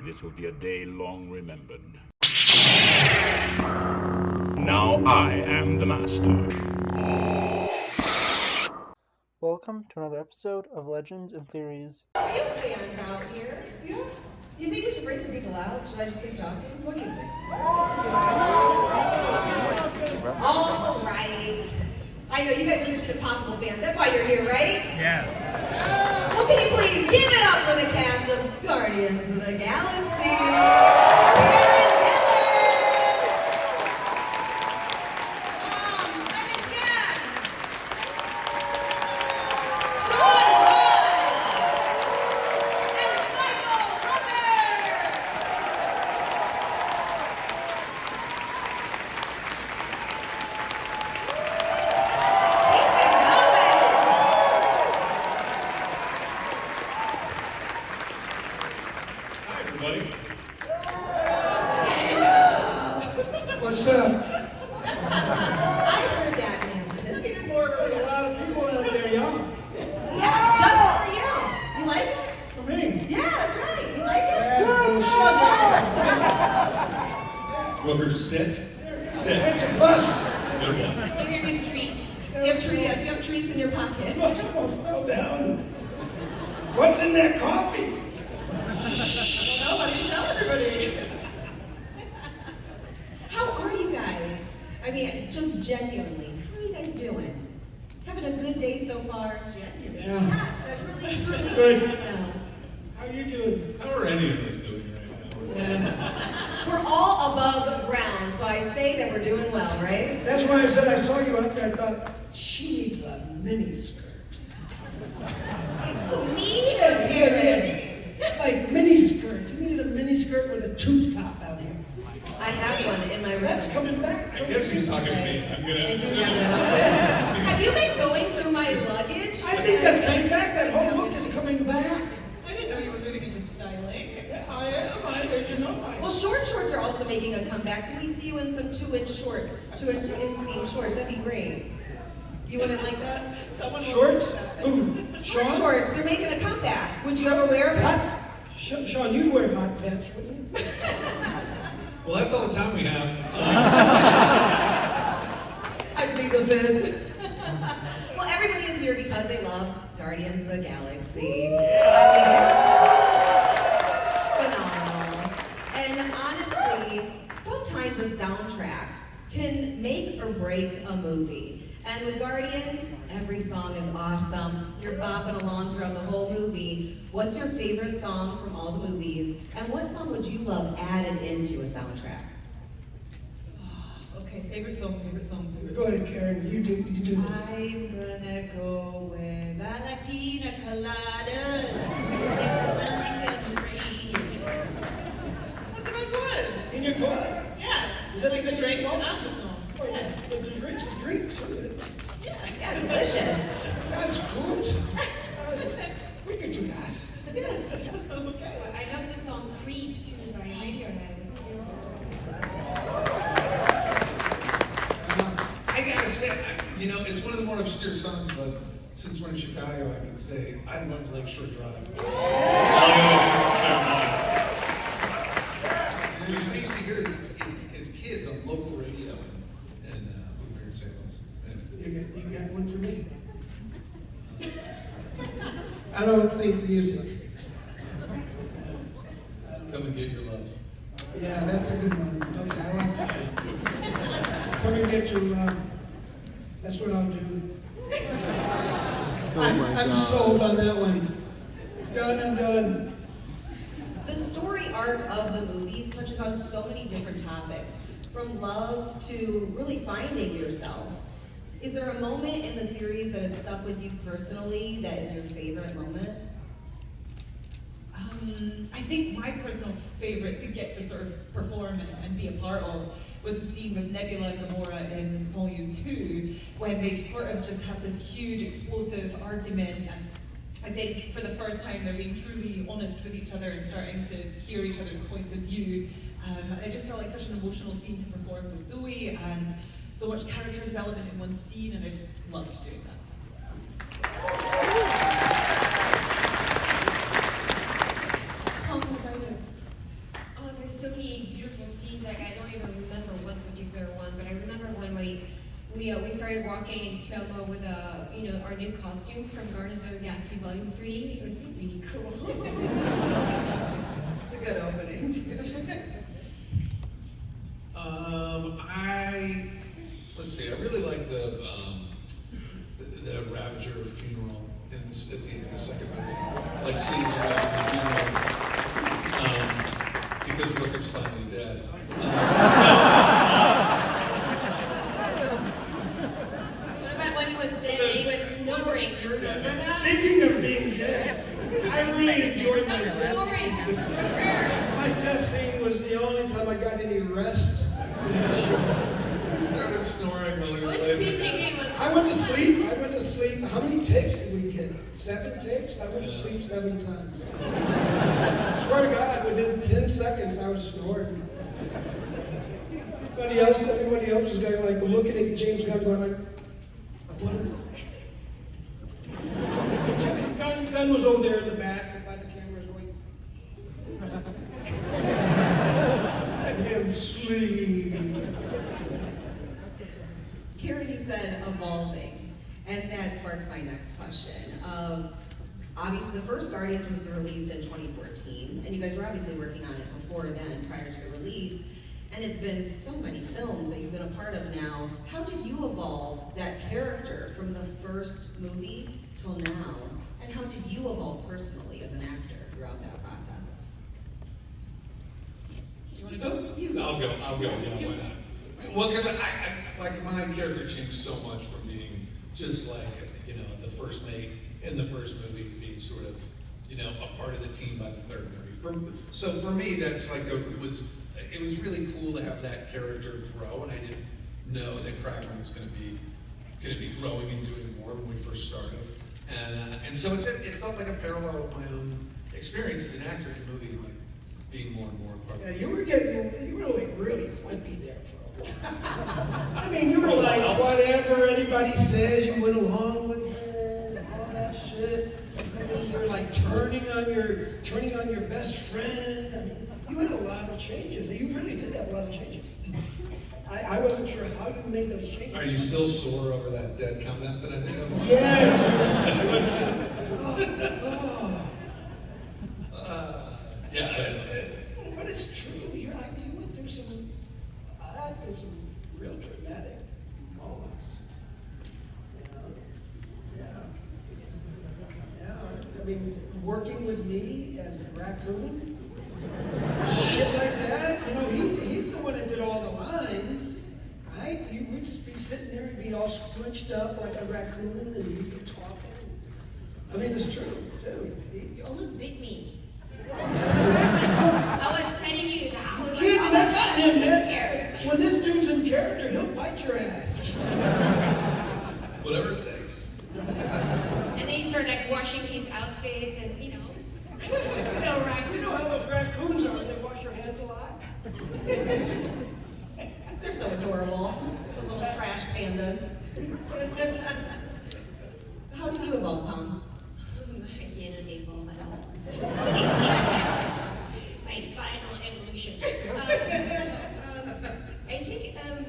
This will be a day long remembered. Now I am the master. Welcome to another episode of Legends and Theories. Real fans out here. Yeah. You think we should bring some people out? Should I just keep talking? What do you think? All right. I know you guys are Mission Impossible fans. That's why you're here, right? Yes. Well, can you please give it up for the cast of Guardians of the Galaxy? What's up? I heard that, Mantis. There's a lot of people out there, y'all. Yeah, just for you. You like it? For me. Yeah, that's right. You like it? That's bullshit. Rooker, sit. Sit. It's a bus. Good one. Here's a treat. Do you have treats in your pocket? I fell down. What's in that coffee? No, why don't you tell everybody? How are you guys? I mean, just genuinely, how are you guys doing? Having a good day so far? Genuinely. Yeah. Yes, I really, truly Good. want to know. How you doing? How are any of us doing right now? Yeah. We're all above ground, so I say that we're doing well, right? That's why I said I saw you out there. I thought, she needs a mini skirt. Oh, me? Yeah. Like mini skirt. You needed a mini skirt with a tube top out here. I have one in my room. That's coming back. I guess he's talking to me. I'm I gonna do assume. have that outfit. Have you been going through my luggage? I think that's coming back. That whole look is coming back. I didn't know you were moving into styling. I am. Well, short shorts are also making a comeback. Can we see you in some 2-inch shorts? 2-inch inseam shorts. That'd be great. You wouldn't like that? Shorts? Ooh, Short Sean? shorts. They're making a comeback. Would you ever wear them? Hot? Sean, you'd wear hot pants, wouldn't you? Well, that's all the time we have. I plead the fifth. Well, everybody is here because they love Guardians of the Galaxy. Phenomenal. And honestly, sometimes a soundtrack can make or break a movie. And with Guardians, every song is awesome. You're bopping along throughout the whole movie. What's your favorite song from all the movies? And what song would you love added into a soundtrack? Okay, favorite song. Go ahead, Karen. You do this. I'm gonna go with Ana Pina Coladas. That's the best one. In your car? Yeah. Is that like the drink and the song? Oh, yeah. The drinks, isn't it? Yeah, delicious. That's good. We could do that. Yes. Okay. I love the song Creep too by Radiohead. It was beautiful. I gotta say, it's one of the more obscure songs, but since we're in Chicago, I can say I love Lakeshore Drive. We used to hear it as kids on local radio, and we were here in St. Louis. Anyway. You got one for me? I don't think music. Come and get your love. Yeah, that's a good one. Okay, I like that one. Come and get your love. That's what I'll do. I'm sold on that one. Done and done. The story arc of the movies touches on so many different topics, from love to really finding yourself. Is there a moment in the series that has stuck with you personally that is your favorite moment? I think my personal favorite to get to sort of perform and be a part of was the scene with Nebula and Gamora in Volume 2, when they sort of just have this huge explosive argument, and I think for the first time they're being truly honest with each other and starting to hear each other's points of view. And I just felt like such an emotional scene to perform with Zoe, and so much character development in one scene, and I just loved doing that. walking in slow-mo with our new costume from Guardians of the Galaxy Volume 3. It was really cool. It's a good opening too. Let's see. I really like the Ravager funeral at the end of the second movie. Like seeing her at the funeral because Rooker's finally dead. What about when he was dead and he was snoring? You remember that? Speaking of being dead, I really enjoyed my death. Snoring. My death scene was the only time I got any rest in that show. He started snoring while he Who's was laying pitching there. him? I went to sleep. How many takes did we get? 7 takes? I went to sleep 7 times. Swear to God, within 10 seconds I was snoring. Everybody else was going like looking at James Gunn going like, what? Gunn was over there in the back by the cameras going, let him sleep. Karen, you said evolving, and that sparks my next question. Obviously, the first Guardians was released in 2014, and you guys were obviously working on it before then, prior to the release. And it's been so many films that you've been a part of now. How did you evolve that character from the first movie till now? And how did you evolve personally as an actor throughout that process? You want to go? I'll go. Yeah, why not? Well, because I like my character changed so much from being just like the first mate in the first movie to being sort of a part of the team by the third movie. So for me, that's like it was really cool to have that character grow, and I didn't know that Kraken was going to be growing and doing more when we first started, and so it felt like a parallel of my own experience as an actor in a movie, like being more and more a part of Yeah, it. you were like really wimpy there for a while. I mean, you were like whatever anybody says, you went along with it and all that shit. I mean, you were like turning on your best friend. I mean, you had a lot of changes. You really did have a lot of changes. I wasn't sure how you made those changes. Are you still sore over that dead comment that I made? Yeah. Yeah. But it's true. You went through some real dramatic moments. Yeah. I mean, working with me as a raccoon, shit like that. He's the one that did all the lines, right? You would just be sitting there and be all scrunched up like a raccoon, and you'd be talking. I mean, it's true, dude. You almost bit me. I was petting you. I was You like, mess with him, man. here. When this dude's in character, he'll bite your ass. Whatever it takes. And then he started like washing his outfits and You know how those raccoons are. They wash their hands a lot. They're so adorable, those little trash pandas. How did you evolve, Pom? I didn't evolve at all. My final evolution. I think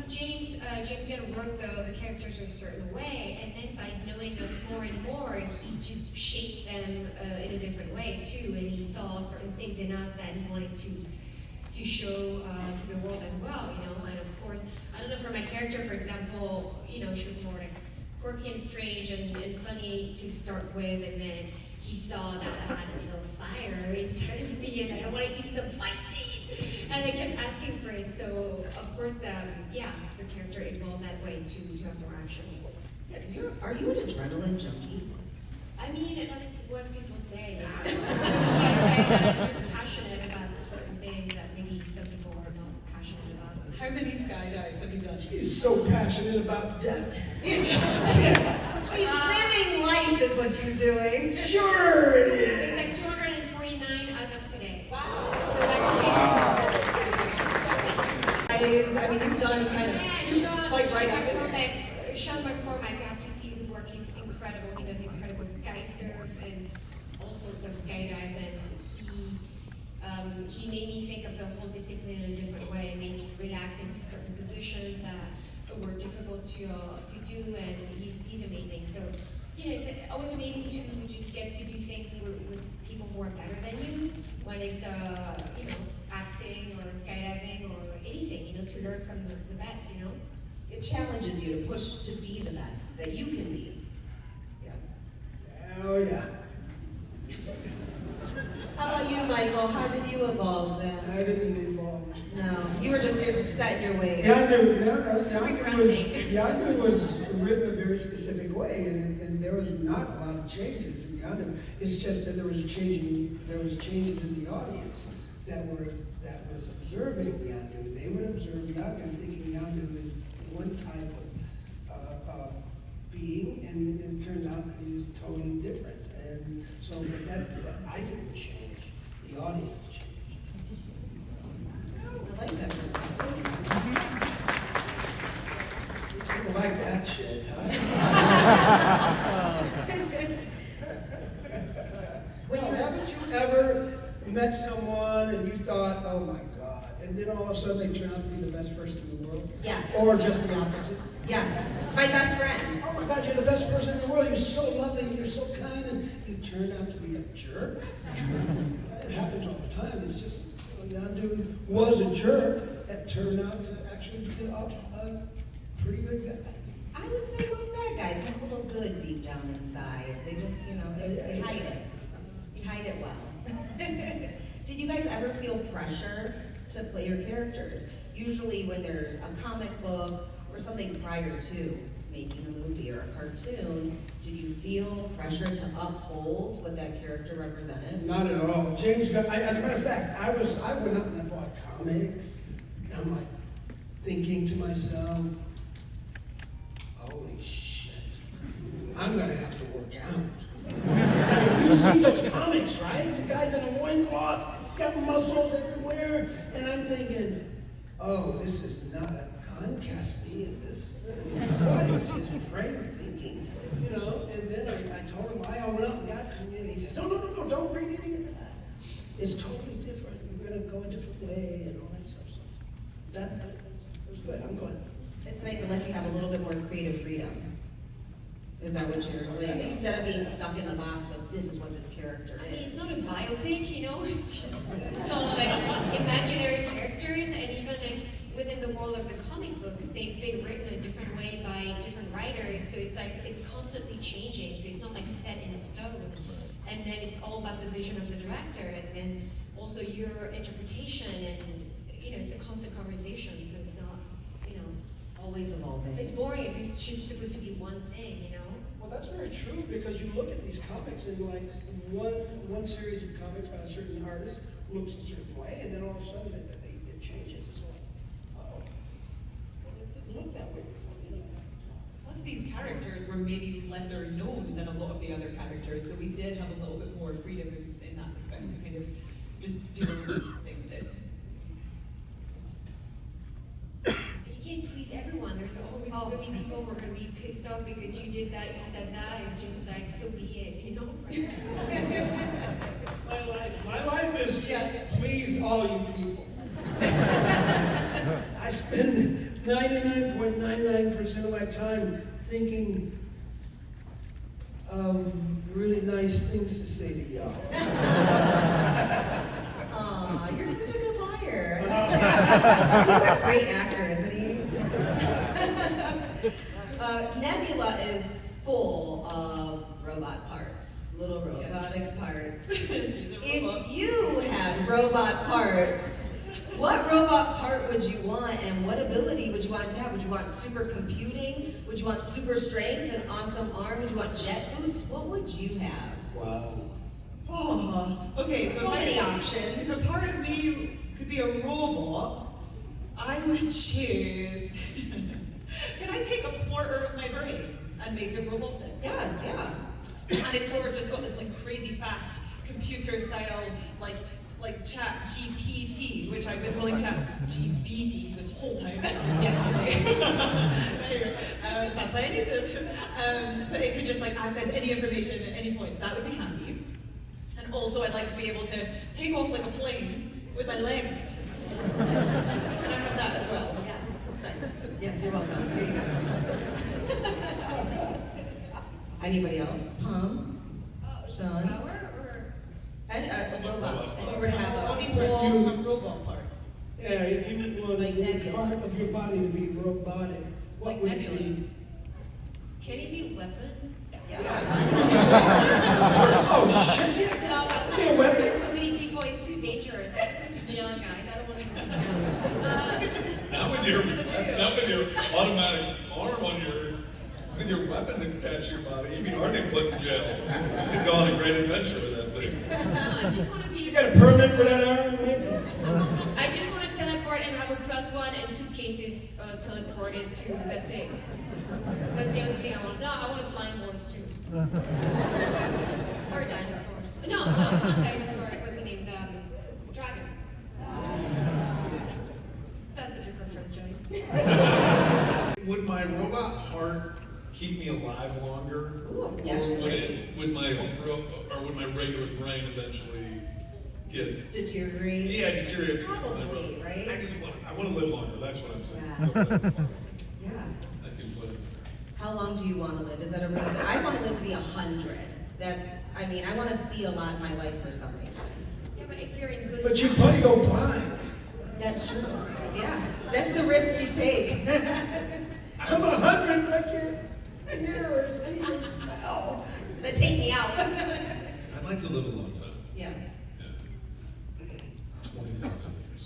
James Gunn worked the characters a certain way, and then by knowing us more and more, he just shaped them in a different way too, and he saw certain things in us that he wanted to show to the world as well, and of course, I don't know, for my character, for example, she was more like quirky and strange and funny to start with, and then he saw that I had a little fire inside of me and I wanted to do some fight scenes, and I kept asking for it, so of course the character evolved that way to have more action. Yeah, because are you an adrenaline junkie? I mean, that's what people say. I say that I'm just passionate about certain things that maybe some people are not passionate about. How many skydives have you done? She's so passionate about death. She's living life is what she's doing. Sure it is. It's like 249 as of today. Wow. So that Guys, I mean, you've done kind of, Sean, like right up in there. Sean McCormack, I have to see his work. He's incredible. He does incredible sky surf and all sorts of skydives, and he made me think of the whole discipline in a different way, and made me relax into certain positions that, were difficult to do, and he's amazing. So, you know, it's always amazing to just get to do things with people who are better than you, when it's, you know, acting or skydiving or anything, you know, to learn from the best, you know? It challenges you to push to be the best that you can be. Yeah. Oh yeah. How about you, Michael? How did you evolve then? I didn't evolve. No, you were just here to set your ways. Yondu was written a very specific way, and there was not a lot of changes in Yondu. It's just that there was changes in the audience that was observing Yondu. They would observe Yondu, thinking Yondu is one type of being, and it turned out that he's totally different. And so, but that I didn't change. The audience changed. I like that perspective. People like that shit, huh? Haven't you ever met someone and you thought, oh my God, and then all of a sudden they turn out to be the best person in the world? Yes. Or just the opposite? Yes. My best friends. Oh my God, you're the best person in the world. You're so lovely and you're so kind, and you turned out to be a jerk. It happens all the time. It's just, Yondu was a jerk that turned out to actually be a pretty good guy. I would say most bad guys have a little good deep down inside. They just, you know, they hide it. You hide it well. Did you guys ever feel pressure to play your characters? Usually when there's a comic book or something prior to making a movie or a cartoon, did you feel pressure to uphold what that character represented? Not at all. James Gunn, as a matter of fact, I went out and I bought comics, and I'm like thinking to myself, holy shit, I'm gonna have to work out. I mean, you see those comics, right? The guy's in a loincloth, he's got muscles everywhere, and I'm thinking, oh, this is not a Gunn cast me in this. What is his brain thinking? You know, and then I told him I went out and got him, and he said, no, don't read any of that. It's totally different. We're gonna go a different way and all that stuff. So that was good. I'm glad. It's nice. It lets you have a little bit more creative freedom. Is that what you're doing? Instead of being stuck in the box of this is what this character I mean, is. it's not a biopic, you know, it's just it's all like imaginary characters, and even like within the world of the comic books, they've been written a different way by different writers, so it's like it's constantly changing, so it's not like set in stone. And then it's all about the vision of the director, and then also your interpretation, and you know, it's a constant conversation, so it's not, you know, Always evolving. it's boring if it's just supposed to be one thing, you know? Well, that's very true, because you look at these comics and like one series of comics by a certain artist looks a certain way, and then all of a sudden it changes. It's like, oh, well, it didn't look that way before, you know. Plus, these characters were maybe lesser known than a lot of the other characters, so we did have a little bit more freedom in that respect to kind of just do our own thing with it. You can't please everyone. There's always going to be people who are going to be pissed off because you did that, you said that. It's just like, so be it, you know? My life. My life is to please all you people. I spend 99.99% of my time thinking of really nice things to say to y'all. Aw, you're such a good liar. He's a great actor, isn't he? Nebula is full of robot parts, little robotic parts. If you had robot parts, what robot part would you want, and what ability would you want it to have? Would you want super computing? Would you want super strength, an awesome arm? Would you want jet boots? What would you have? Wow. Oh, okay, so So many options. If a part of me could be a robot, I would choose. Can I take a quarter of my brain and make it robotic? Yes, yeah. And it's sort of just got this like crazy fast computer style like Chat GPT, which I've been calling Chat GPT this whole time yesterday. That's why I need this. But it could just like access any information at any point. That would be handy. And also I'd like to be able to take off like a plane with my legs. Can I have that as well? Yes. Thanks. Yes, you're welcome. Here you go. Anybody else? Pom? Son? Power or? And a robot. If you were to have a Only full, robot parts. Yeah, if you want Like Nebula. part of your body to be robotic, what Like would it Nebula. be? Can it be a weapon? Oh, shit, yeah. No, but Be a weapon. there's so many people, it's too dangerous. I have to go to jail, guys. I don't want to go to jail. Not with your automatic arm on with your weapon attached to your body. You'd be hard to put in jail. You'd go on a great adventure with that thing. No, I just want to be. You got a permit for that arm, maybe? I just want to teleport and have a +1 and suitcases teleported to. That's it. That's the only thing I want. No, I want a flying horse too. Or dinosaurs. No, not dinosaur. What's the name? The dragon. That's a different franchise. Would my robot heart keep me alive longer? Ooh, Or that's would great. would my regular brain eventually get deteriorate. deteriorate? Probably, right? I want to live longer. That's what I'm saying. Yeah. So live longer. Yeah. I can put it. How long do you want to live? Is that a real? I want to live to be 100. I want to see a lot in my life for some reason. Yeah, but if you're in good. But you probably go blind. That's true. Yeah. That's the risk you take. I'm 100, I can't hear or see or smell. That take me out. I'd like to live a long time. Yeah. Yeah. 20,000 years.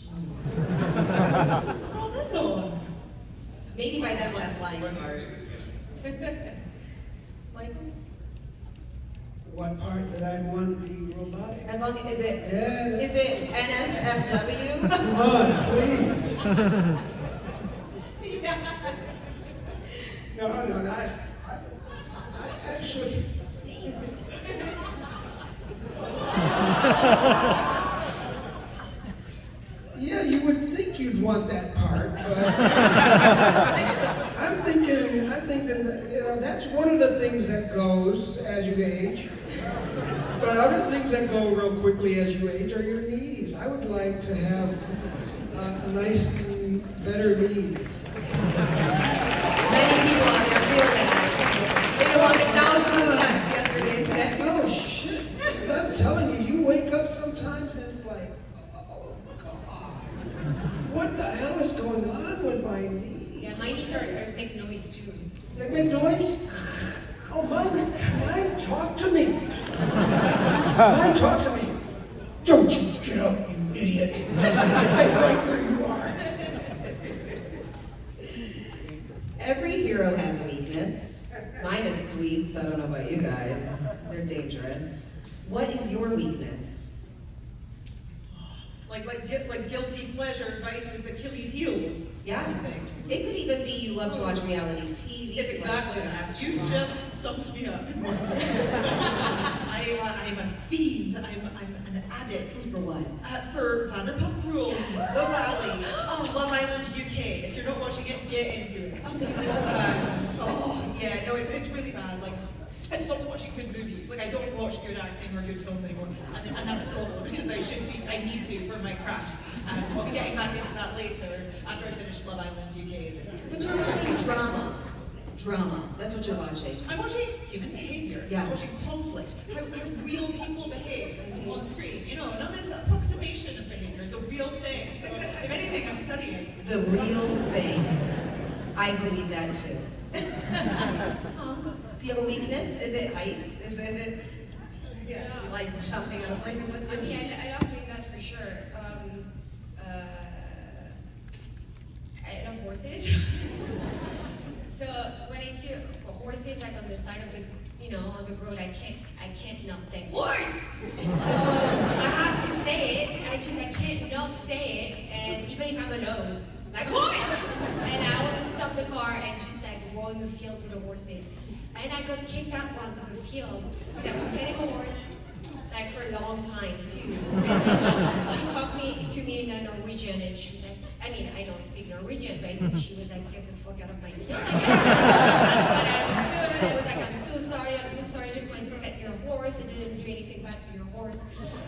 Oh, that's all. Maybe by then we'll have flying cars. Michael? What part that I'd want to be robotic? As long as it Yeah. is it NSFW? Come on, please. No, I actually. Yeah, you would think you'd want that part, but I'm thinking that, that's one of the things that goes as you age. But other things that go real quickly as you age are your knees. I would like to have a nice, better knees. Many people out there feel that. They walked thousands of steps yesterday and today. No shit. I'm telling you, you wake up sometimes and it's like, oh God, what the hell is going on with my knees? Yeah, my knees make noise too. They make noise? Oh, mine talk to me. Mine talk to me. Don't you get up, you idiot. Right where you are. Every hero has a weakness. Mine is sweets. I don't know about you guys. They're dangerous. What is your weakness? Like guilty pleasure, vices, Achilles' heels. Yes. It could even be you love to watch reality TV. Yes, exactly. You just summed me up in one sentence. I'm a fiend. I'm an addict. For what? For Vanderpump Rules, The Valley, Love Island UK. If you're not watching it, get into it. Oh yeah, no, it's really bad. Like, I stopped watching good movies. Like, I don't watch good acting or good films anymore, and that's a problem because I need to for my craft. So I'll be getting back into that later after I finish Love Island UK this year. But you're watching drama. Drama. That's what you're watching. I'm watching human behavior. Yes. I'm watching conflict. How real people behave on screen. You know, not this approximation of behavior. It's a real thing. So if anything, I'm studying. The real thing. I believe that too. Do you have a weakness? Is it heights? Is it? Yeah. You like jumping on a plane? What's your weakness? I love doing that for sure. I love horses. So when I see horses like on the side of this, on the road, I can't not say horse. So I have to say it. I can't not say it, and even if I'm alone, like horse. And I want to stop the car and just like roll in the field with the horses. And I got kicked out once of the field because I was petting a horse. Like for a long time too. And then she talked to me in Norwegian, and she was like, I don't speak Norwegian, but I think she was like, get the fuck out of my field. That's what I understood. I was like, I'm so sorry, I just wanted to pet your horse. horse. I didn't do anything bad to your horse.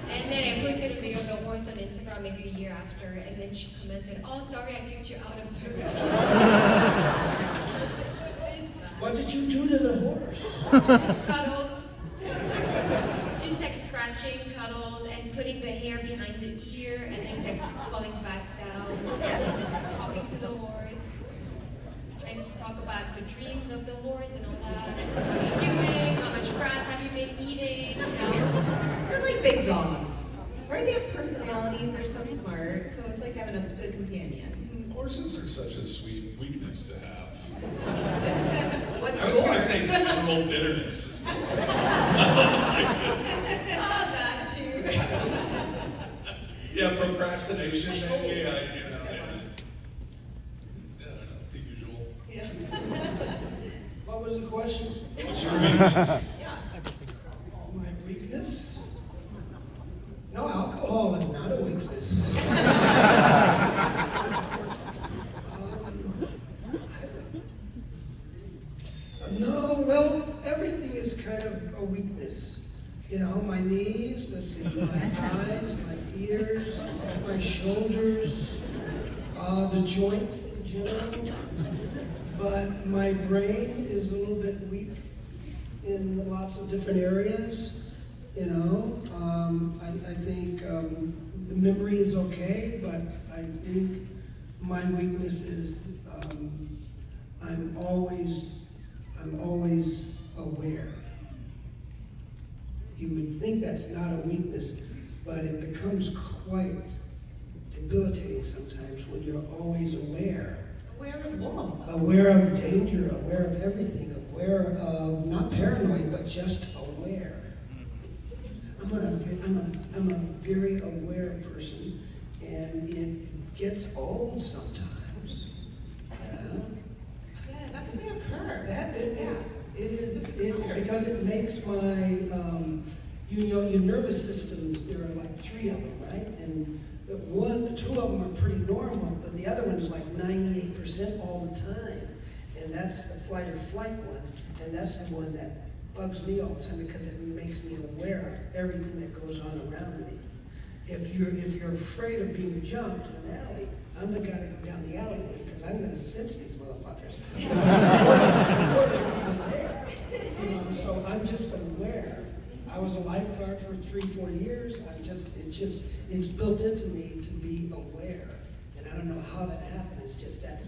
And then I posted a video of the horse on Instagram maybe a year after, and then she commented, oh, sorry, I kicked you out of the room. What did you do to the horse? Just cuddles. Just like scratching, cuddles, and putting the hair behind the ear, and then it's like falling back down. And just talking to the horse. Trying to talk about the dreams of the horse and all that. What are you doing? How much grass have you been eating? You know? They're like big dogs, right? They have personalities. They're so smart. So it's like having a good companion. Horses are such a sweet weakness to have. What's I was going to yours? say general bitterness. Oh, that too. Yeah, procrastination, maybe. I don't know, the usual. Yeah. What was the question? What's your weakness? Yeah. My weakness? No, alcohol is not a weakness. No, well, everything is kind of a weakness. You know, my knees, let's see, my eyes, my ears, my shoulders, the joint in general. But my brain is a little bit weak in lots of different areas. You know, I think the memory is okay, but I think my weakness is I'm always aware. You would think that's not a weakness, but it becomes quite debilitating sometimes when you're always aware. Aware of what? Aware of danger, aware of everything, aware of, not paranoid, but just aware. I'm a very aware person, and it gets old sometimes. Yeah, that could be a curve. Because it makes my, your nervous systems, there are like 3 of them, right? And two of them are pretty normal, but the other one is like 98% all the time. And that's the flight or flight one, and that's the one that bugs me all the time because it makes me aware of everything that goes on around me. If you're afraid of being jumped in an alley, I'm the guy to go down the alley with because I'm going to sense these motherfuckers. So I'm just aware. I was a lifeguard for 3-4 years. It's built into me to be aware. And I don't know how that happened. It's just that's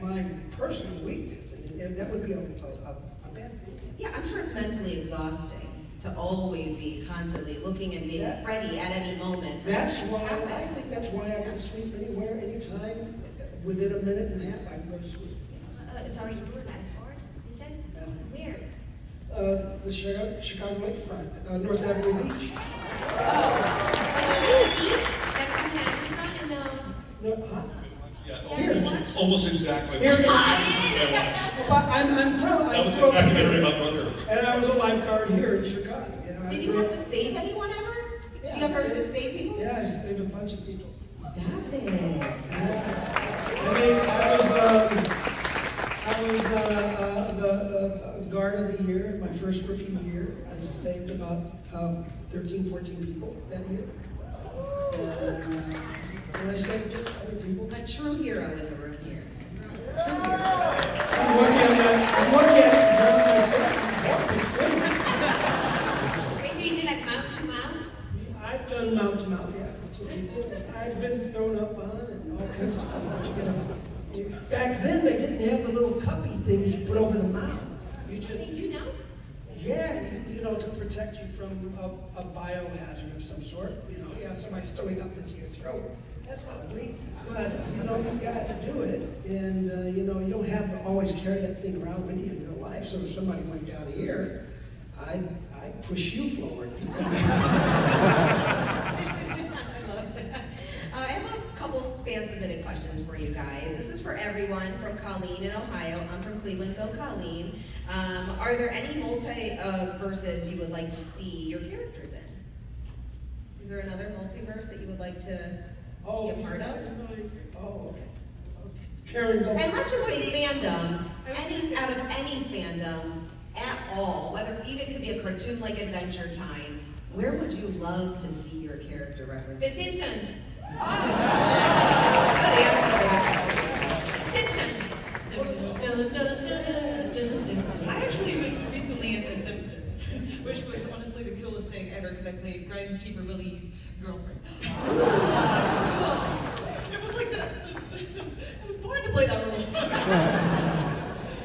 my personal weakness, and that would be a bad thing. Yeah, I'm sure it's mentally exhausting to always be constantly looking and being ready at any moment. That's why I think that's why I can sleep anywhere, anytime. Within a minute and a half, I can go to sleep. Sorry, you were lifeguard, you said? Where? The Chicago lakefront, North Avenue Beach. Oh, the beach? That you had No, huh? Yeah, almost exactly. Here. But I'm from. that was a documentary about Rooker. And I was a lifeguard here in Chicago. You know, Did you have to save anyone ever? Did you ever have to save people? Yeah, I saved a bunch of people. Stop it. I was the guard of the year, my first rookie year. I saved about 13, 14 people that year. And I saved just other people. A true hero in the room here. True hero. I'm lucky I didn't drown myself. Wait, so you did like mouth to mouth? I've done mouth to mouth, yeah. To people. I've been thrown up on and all kinds of stuff. But back then, they didn't have the little cuppy things you put over the mouth. You just. They do now? Yeah, to protect you from a biohazard of some sort. Somebody's throwing up into your throat. That's not bleak. But, you got to do it. And, you don't have to always carry that thing around with you in real life. So if somebody went down here, I'd push you forward. I love that. I have a couple fan-submitted questions for you guys. This is for everyone from Colleen in Ohio. I'm from Cleveland. Go Colleen. Are there any multiverses you would like to see your characters in? Is there another multiverse that you would like to be a part of? Okay. Karen, go. And let's just say fandom, out of any fandom at all, whether even could be a cartoon like Adventure Time, where would you love to see your character represented? The Simpsons. Oh. Good answer. Simpsons. I actually was recently in The Simpsons, which was honestly the coolest thing ever because I played groundskeeper Willie's girlfriend. It was like I was born to play that role.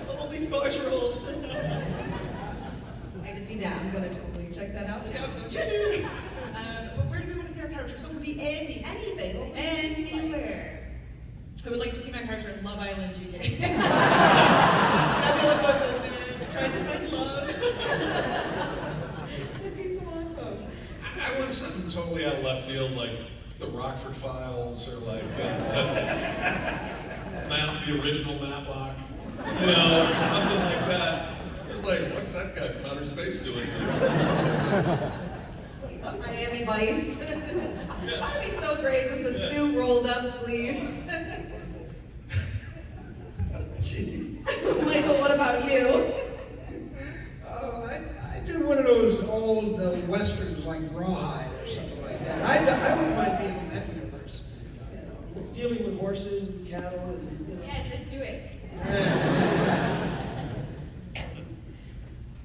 The only Scottish role. I can see that. I'm gonna totally check that out. But where do we want to see our character? So it could be anything, anywhere. I would like to see my character in Love Island, UK. Nebula goes in there, tries to find love. That'd be so awesome. I want something totally out of left field, like the Rockford Files, or like the original Matlock, you know, or something like that. It was like, what's that guy from outer space doing here? Miami Vice. That'd be so great with the suit rolled up sleeves. Jeez. Michael, what about you? I do one of those old westerns like Rawhide or something like that. I wouldn't mind being in that universe. You know, dealing with horses and cattle and. You know. Yes, let's do it.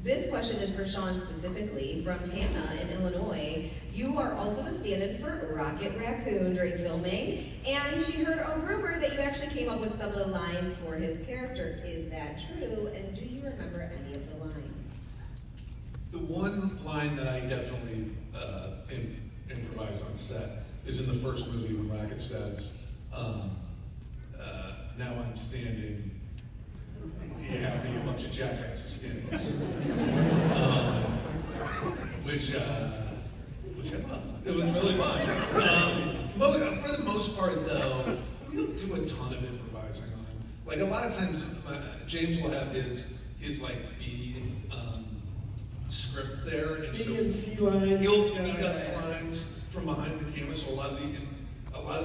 This question is for Sean specifically, from Hannah in Illinois. You are also the stand-in for Rocket Raccoon during filming, and she heard a rumor that you actually came up with some of the lines for his character. Is that true? And do you remember any of the lines? The one line that I definitely improvised on set is in the first movie when Rocket says, now I'm standing, yeah, being a bunch of jackasses standing. Which I loved. It was really fun. For the most part, though, we don't do a ton of improvising on him. Like a lot of times, James will have his like B script there, and B and C lines. he'll feed us lines from behind the camera. So a lot of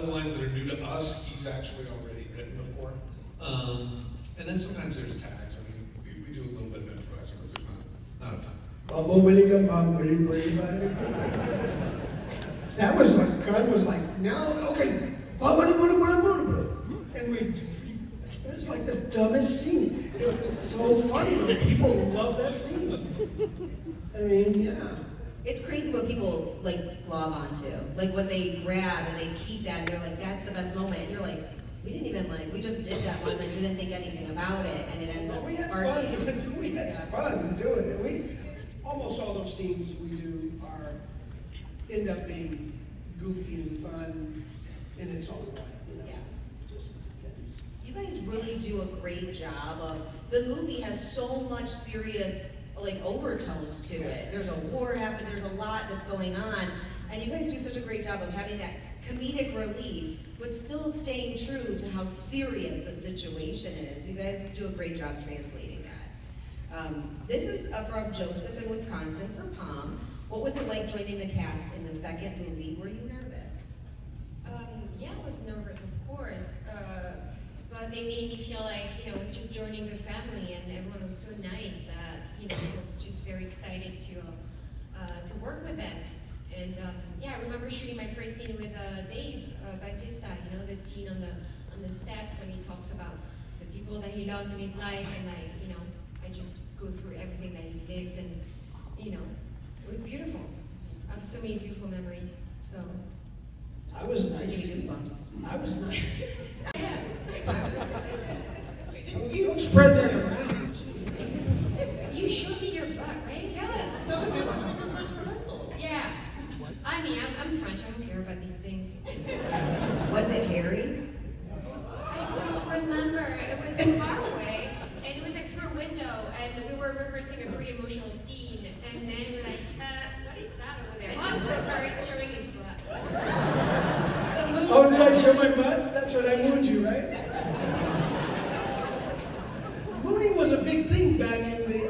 the lines that are new to us, he's actually already written before. And then sometimes there's tags. I mean, we do a little bit of improvising, but there's not a ton. That was like, Gunn was like, now, okay, what? And it was like this dumbest scene. It was so funny. People love that scene. I mean, yeah. It's crazy what people like glob onto, like what they grab and they keep that. And they're like, that's the best moment. And you're like, we didn't even we just did that moment, didn't think anything about it, and it ends up sparking. We had fun doing it. Almost all those scenes we do end up being goofy and fun in its own way. You know? Yeah. Just, yeah. You guys really do a great job of, the movie has so much serious overtones to it. There's a war happening, there's a lot that's going on, and you guys do such a great job of having that comedic relief, but still staying true to how serious the situation is. You guys do a great job translating that. This is from Joseph in Wisconsin for Pom. What was it like joining the cast in the second movie? Were you nervous? Yeah, I was nervous, of course. But they made me feel like, I was just joining the family, and everyone was so nice that, I was just very excited to work with them. And yeah, I remember shooting my first scene with Dave Bautista, the scene on the steps when he talks about the people that he lost in his life, and I just go through everything that he's lived, and it was beautiful. I have so many beautiful memories. So I was nice. Goosebumps. I was nice. Yeah. You don't spread that around. you showed me your butt, right? Yes, that was your first rehearsal. Yeah. I mean, I'm French. I don't care about these things. Was it hairy? I don't remember. It was far away, and it was like through a window, and we were rehearsing a pretty emotional scene, and then we're like, what is that over there? Hans Rooker is showing his butt. Oh, did I show my butt? That's what I mooned you, right? Mooning was a big thing back in the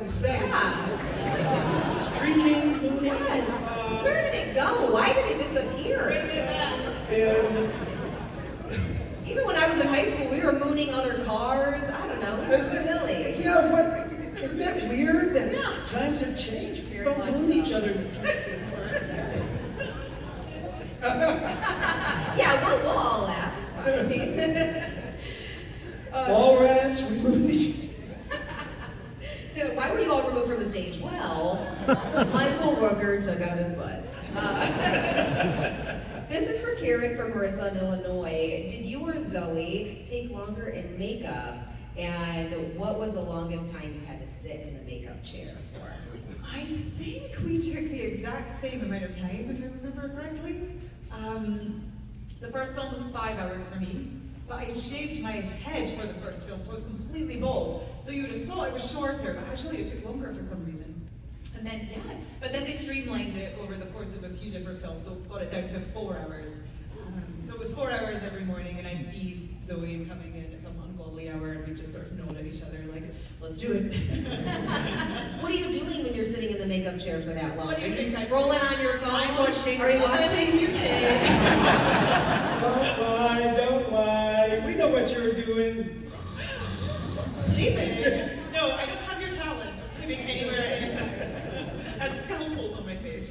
70s. Yeah. Streaking, mooning. Yes. Where did it go? Why did it disappear? And Even when I was in high school, we were mooning other cars. I don't know. It was silly. yeah, what? that weird that Yeah. times have changed? People Very don't much ruin so. each other. Yeah, we'll all laugh. It's fine. Ball rats, we ruin each Why were you all removed from the stage? Well, Michael Rooker took out his butt. This is for Karen from Marissa in Illinois. Did you or Zoe take longer in makeup? And what was the longest time you had to sit in the makeup chair for? I think we took the exact same amount of time, if I remember correctly. The first film was 5 hours for me, but I shaved my head for the first film, so I was completely bald. So you would have thought it was shorter, but actually it took longer for some reason. And then, but then they streamlined it over the course of a few different films, so got it down to 4 hours. So it was 4 hours every morning, and I'd see Zoe coming in at some ungodly hour, and we'd just sort of nod at each other like, let's do it. What are you doing when you're sitting in the makeup chair for that long? What do Are you you think? scrolling on your phone? I'm watching Are you watching? Don't lie. We know what you're doing. Sleeping? No, I don't have your talent of sleeping anywhere at any time. I have scalpels on my face.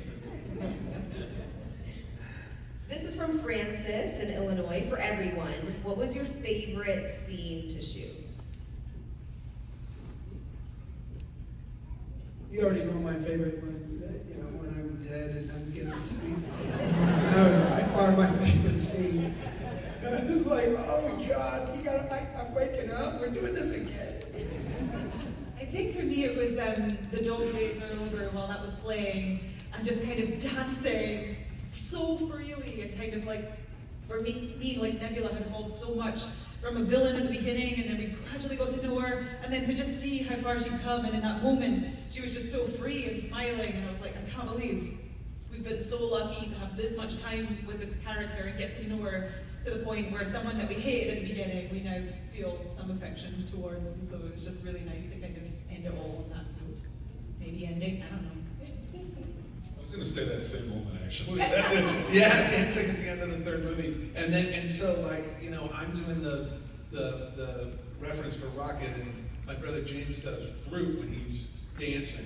This is from Francis in Illinois. For everyone, what was your favorite scene to shoot? You already know my favorite one. When I'm dead and I'm getting to sleep. That was by far my favorite scene. It was like, oh God, I'm waking up. We're doing this again. I think for me it was the dog days are over while that was playing, and just kind of dancing so freely, and kind of like, for me like Nebula had evolved so much from a villain at the beginning, and then we gradually got to know her, and then to just see how far she'd come, and in that moment she was just so free and smiling, and I was like, I can't believe we've been so lucky to have this much time with this character and get to know her to the point where someone that we hated at the beginning, we now feel some affection towards, and so it was just really nice to kind of end it all on that note. Maybe ending, I don't know. I was going to say that same moment actually. Yeah, dancing at the end of the third movie, and so like I'm doing the reference for Rocket, and my brother James does Groot when he's dancing.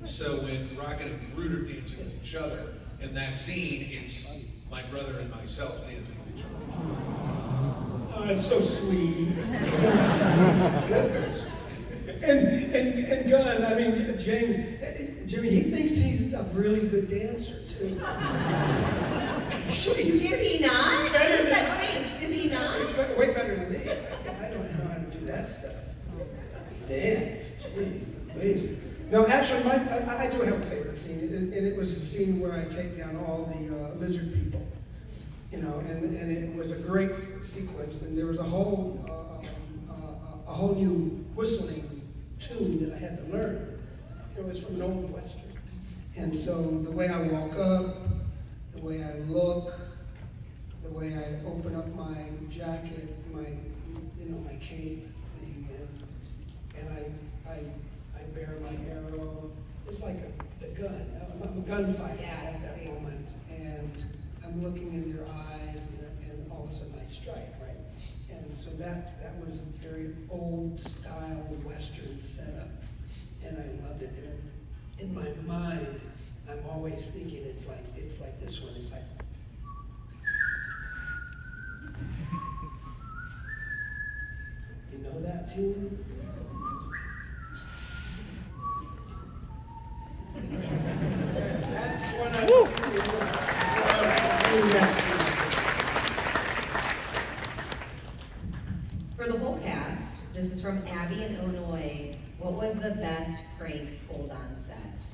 So when Rocket and Groot are dancing with each other in that scene, it's my brother and myself dancing with each other. Oh, it's so sweet. And Gunn, I mean, Jimmy, he thinks he's a really good dancer, too. Actually, Is he not? Better Is than that I. thanks? Is he not? Way better than me. I don't know how to do that stuff. Dance, jeez, amazing. No, actually, I do have a favorite scene, and it was a scene where I take down all the lizard people. And it was a great sequence, and there was a whole new whistling tune that I had to learn. It was from an old Western. And so the way I walk up, the way I look, the way I open up my jacket, my cape thing, and I bear my arrow. It's like the gun. I'm a gunfighter at that moment. And I'm looking in their eyes, and all of a sudden I strike, right? And so that was a very old style Western setup, and I loved it. And in my mind, I'm always thinking it's like this one. It's like. You know that tune? That's what I'm For the whole cast, this is from Abby in Illinois. What was the best prank pulled on set?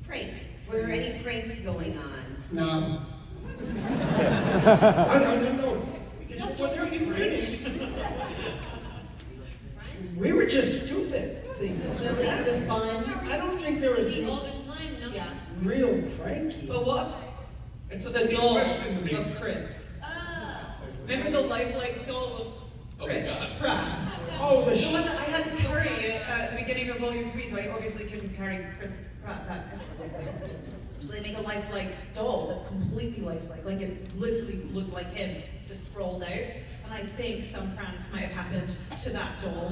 Prank. Were there any pranks going on? No. I don't know. Just what are you pranks? We were just stupid things. Just really just fun? I don't think there was All the time, no? Yeah. real pranky. But what? It's a The funny doll question to me. of Chris. Ah. Remember the lifelike doll of Chris God. Pratt? Oh, the The one that I had to carry at the beginning of Volume 3, so I obviously couldn't carry Chris Pratt that effortlessly. So they make a lifelike doll that's completely lifelike. Like it literally looked like him, just sprawled out. And I think some pranks might have happened to that doll.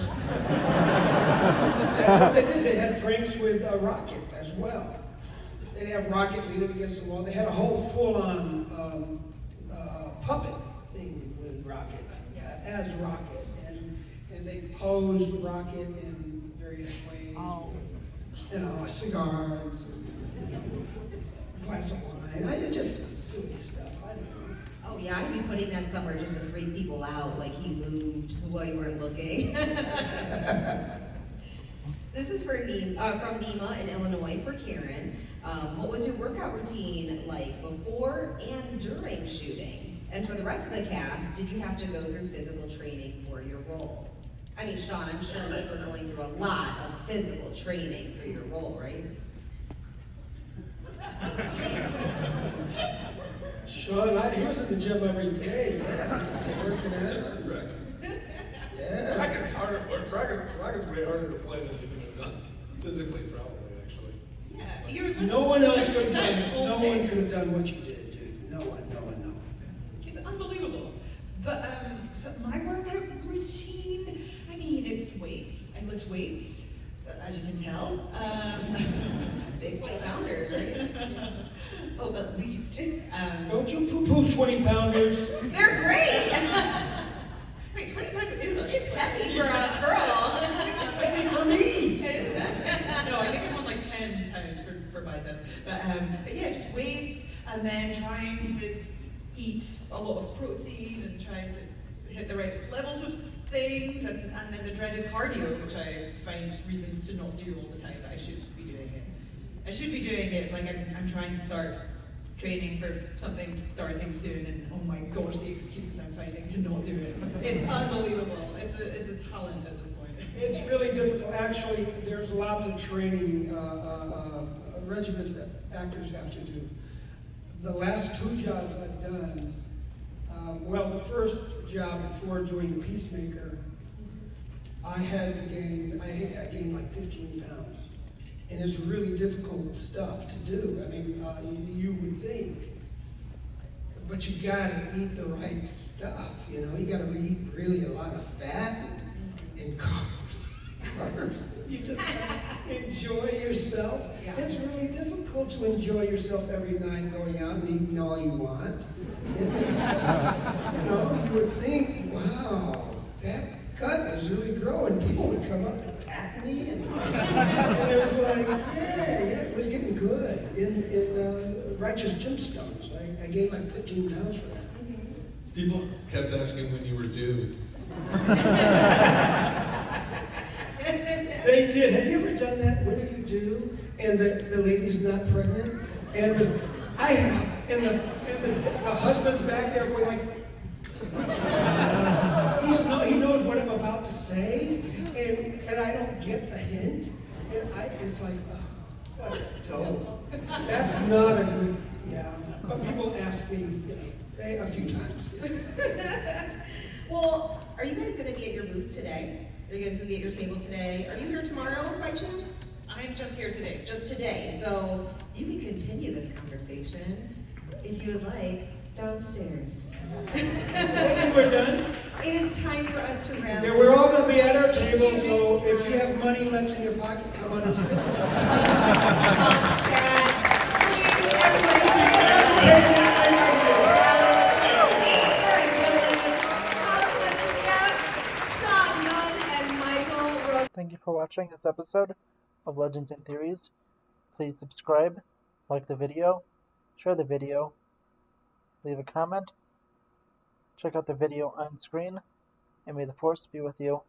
That's what they did. They had pranks with Rocket as well. They'd have Rocket leaning against the wall. They had a whole full-on puppet thing with Rocket, as Rocket. And they posed Rocket in various ways. Oh. You know, cigars, and, a glass of wine. Just silly stuff. I don't know. Oh yeah, I'd be putting that somewhere just to freak people out, like he moved while you weren't looking. This is from Nima in Illinois for Karen. What was your workout routine like before and during shooting? And for the rest of the cast, did you have to go through physical training for your role? I mean, Sean, I'm sure you were going through a lot of physical training for your role, right? Sean, he was in the gym every day. Yeah, working out. Yeah. Rocket's harder. Rocket's way harder to play than anything I've done physically, probably actually. Yeah, No one else could have done it. No one could have done what you did, dude. No one. It's unbelievable. But so my workout routine, I mean, it's weights. I lift weights, as you can tell. Big pounders, right? Oh, at least. Don't you poo-poo 20-pounders. They're great. Wait, 20 pounds is It's heavy for a girl. It's heavy for me. No, I think I'm on like 10 pounds for biceps. But yeah, just weights, and then trying to eat a lot of protein and trying to hit the right levels of things, and then the dreaded cardio, which I find reasons to not do all the time, but I should be doing it. I should be doing it, like I'm trying to start training for something starting soon, and oh my gosh, the excuses I'm finding to not do it. It's unbelievable. It's a talent at this point. It's really difficult. Actually, there's lots of training regimens that actors have to do. The last 2 jobs I've done, the first job before doing Peacemaker, I gained like 15 pounds. And it's really difficult stuff to do. I mean, you would think, but you gotta eat the right stuff, you know? You gotta eat really a lot of fat and carbs. You just gotta enjoy yourself. Yeah. It's really difficult to enjoy yourself every night going out and eating all you want. It's, you would think, wow, that gut is really growing. People would come up and pat me, and it was like, yeah, it was getting good. In Righteous Gemstones, I gained like 15 pounds for that. People kept asking when you were due. They did. Have you ever done that? When do you do? And the lady's not pregnant, and I have, and the husband's back there going like, he knows what I'm about to say, and I don't get the hint, and it's like, what a dope. That's not a good, but people ask me, a few times. Well, are you guys going to be at your booth today? Are you guys going to be at your table today? Are you here tomorrow by chance? I'm just here today. Just today. So you can continue this conversation, if you would like, downstairs. We're done. It is time for us to wrap. Yeah, we're all going to be at our table, so if you have money left in your pocket, come on and spend it. Chad, please, everybody. Sean Gunn and Michael Rooker. Thank you for watching this episode of Legends and Theories. Please subscribe, like the video, share the video, leave a comment, check out the video on screen, and may the Force be with you.